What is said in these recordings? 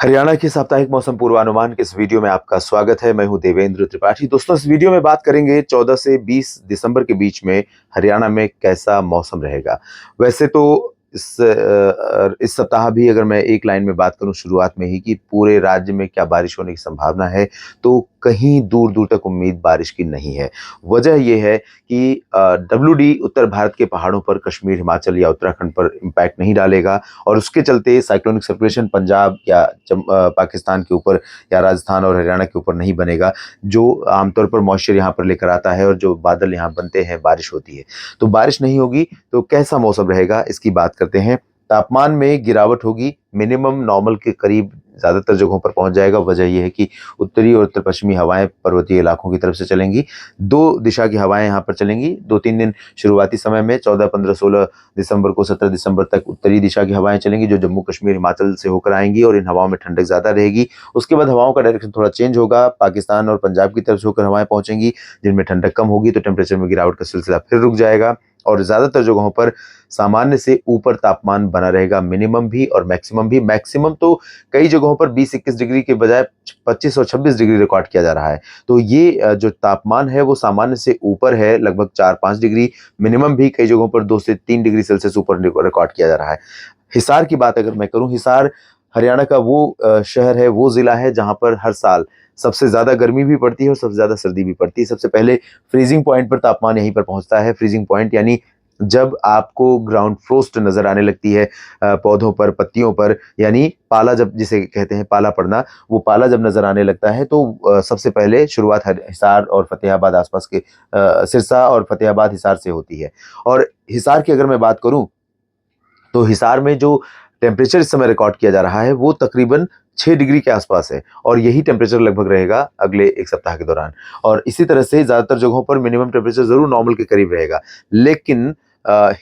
हरियाणा के साप्ताहिक मौसम पूर्वानुमान के इस वीडियो में आपका स्वागत है। मैं हूं देवेंद्र त्रिपाठी। दोस्तों, इस वीडियो में बात करेंगे 14 से 20 दिसंबर के बीच में हरियाणा में कैसा मौसम रहेगा। वैसे तो इस सप्ताह भी अगर मैं एक लाइन में बात करूं शुरुआत में ही कि पूरे राज्य में क्या बारिश होने की संभावना है, तो कहीं दूर दूर तक उम्मीद बारिश की नहीं है। वजह यह है कि WD उत्तर भारत के पहाड़ों पर, कश्मीर, हिमाचल या उत्तराखंड पर इम्पैक्ट नहीं डालेगा और उसके चलते साइक्लोनिक सर्कुलेशन पंजाब या पाकिस्तान के ऊपर या राजस्थान और हरियाणा के ऊपर नहीं बनेगा, जो आमतौर पर मॉइस्चर यहाँ पर लेकर आता है और जो बादल यहाँ बनते हैं, बारिश होती है। तो बारिश नहीं होगी तो कैसा मौसम रहेगा, इसकी बात करते हैं। तापमान में गिरावट होगी, मिनिमम नॉर्मल के करीब ज़्यादातर जगहों पर पहुंच जाएगा। वजह यह है कि उत्तरी और उत्तर पश्चिमी हवाएं पर्वतीय इलाकों की तरफ से चलेंगी। दो दिशा की हवाएं यहाँ पर चलेंगी। 2-3 दिन शुरुआती समय में 14, 15, 16 दिसंबर को 17 दिसंबर तक उत्तरी दिशा की हवाएं चलेंगी, जो जम्मू कश्मीर, हिमाचल से होकर आएंगी और इन हवाओं में ठंडक ज़्यादा रहेगी। उसके बाद हवाओं का डायरेक्शन थोड़ा चेंज होगा, पाकिस्तान और पंजाब की तरफ से होकर हवाएं पहुंचेंगी, जिनमें ठंडक कम होगी, तो टेम्परेचर में गिरावट का सिलसिला फिर रुक जाएगा और ज़्यादातर जगहों पर सामान्य से ऊपर तापमान बना रहेगा, मिनिमम भी और मैक्सिमम भी। मैक्सिमम तो कई जगहों पर 20-21 डिग्री के बजाय 25 और 26 डिग्री रिकॉर्ड किया जा रहा है। तो ये जो तापमान है वो सामान्य से ऊपर है, लगभग 4-5 डिग्री। मिनिमम भी कई जगहों पर 2 से 3 डिग्री सेल्सियस ऊपर रिकॉर्ड किया जा रहा है। हिसार की बात अगर मैं करूं, हिसार हरियाणा का वो शहर है, वो जिला है जहां पर हर साल सबसे ज्यादा गर्मी भी पड़ती है और सबसे ज्यादा सर्दी भी पड़ती है। सबसे पहले फ्रीजिंग पॉइंट पर तापमान यहीं पर पहुंचता है। फ्रीजिंग पॉइंट यानी जब आपको ग्राउंड फ्रोस्ट नजर आने लगती है पौधों पर, पत्तियों पर, यानी पाला, जब जिसे कहते हैं पाला पड़ना, वो पाला जब नजर आने लगता है तो सबसे पहले शुरुआत हिसार और फतेहाबाद आसपास के सिरसा और फतेहाबाद हिसार से होती है। और हिसार की अगर मैं बात करूं तो हिसार में जो टेम्परेचर इस समय रिकॉर्ड किया जा रहा है वो तकरीबन 6 डिग्री के आसपास है और यही टेम्परेचर लगभग रहेगा अगले एक सप्ताह के दौरान। और इसी तरह से ज़्यादातर जगहों पर मिनिमम टेम्परेचर ज़रूर नॉर्मल के करीब रहेगा। लेकिन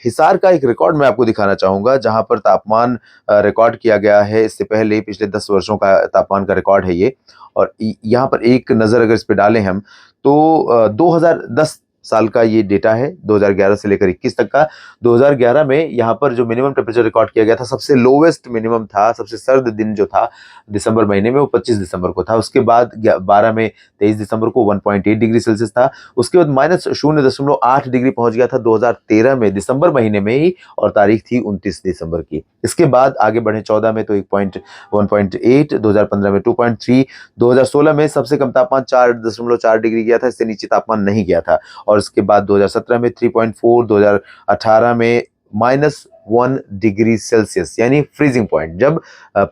हिसार का एक रिकॉर्ड मैं आपको दिखाना चाहूँगा जहाँ पर तापमान रिकॉर्ड किया गया है। इससे पहले पिछले 10 वर्षों का तापमान का रिकॉर्ड है ये। और यहाँ पर एक नज़र अगर इस पे डालें हम, तो 2010 साल का ये डेटा है, 2011 से लेकर 21 तक का। 2011 में यहाँ पर जो मिनिमम टेम्परेचर रिकॉर्ड किया गया था, सबसे लोवेस्ट मिनिमम था, सबसे सर्द दिन जो था दिसंबर महीने में, वो 25 दिसंबर को था। उसके बाद 12 में 23 दिसंबर को 1.8 डिग्री सेल्सियस था। उसके बाद -0.8 डिग्री पहुंच गया था 2013 में दिसंबर महीने में ही, और तारीख थी 29 दिसंबर की। इसके बाद आगे बढ़े 14 में तो 1.8, 2015 में 2.3, 2016 में सबसे कम तापमान 4.4 डिग्री गया था, इससे नीचे तापमान नहीं गया था। और इसके बाद 2017 में 3.4, 2018 में -1 डिग्री सेल्सियस, यानी फ्रीजिंग पॉइंट, जब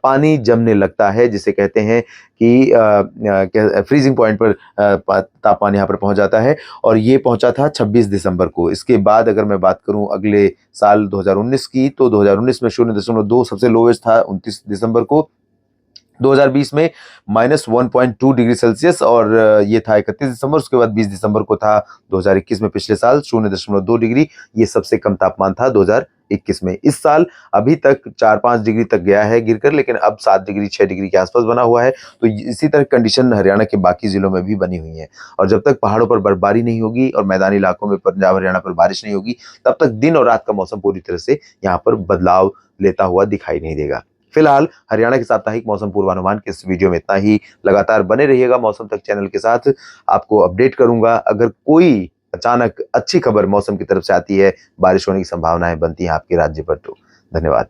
पानी जमने लगता है, जिसे कहते हैं कि फ्रीजिंग पॉइंट पर तापमान यहाँ पर पहुंच जाता है, और ये पहुंचा था 26 दिसंबर को। इसके बाद अगर मैं बात करूं अगले साल 2019 की, तो 2019 में 0.2 सबसे लोवेस्ट था 29 दिसंबर को। 2020 में -1.2 डिग्री सेल्सियस और ये था 31 दिसंबर। उसके बाद 20 दिसंबर को था 2021 में, पिछले साल 0.2 डिग्री, ये सबसे कम तापमान था 2021 में। इस साल अभी तक 4-5 डिग्री तक गया है गिरकर, लेकिन अब 7 डिग्री 6 डिग्री के आसपास बना हुआ है। तो इसी तरह कंडीशन हरियाणा के बाकी जिलों में भी बनी हुई है। और जब तक पहाड़ों पर बर्फबारी नहीं होगी और मैदानी इलाकों में, पंजाब हरियाणा पर बारिश नहीं होगी, तब तक दिन और रात का मौसम पूरी तरह से यहाँ पर बदलाव लेता हुआ दिखाई नहीं देगा। फिलहाल हरियाणा के साप्ताहिक मौसम पूर्वानुमान के इस वीडियो में इतना ही। लगातार बने रहिएगा मौसम तक चैनल के साथ, आपको अपडेट करूंगा। अगर कोई अचानक अच्छी खबर मौसम की तरफ से आती है, बारिश होने की संभावनाएं बनती हैं आपके राज्य पर, तो धन्यवाद।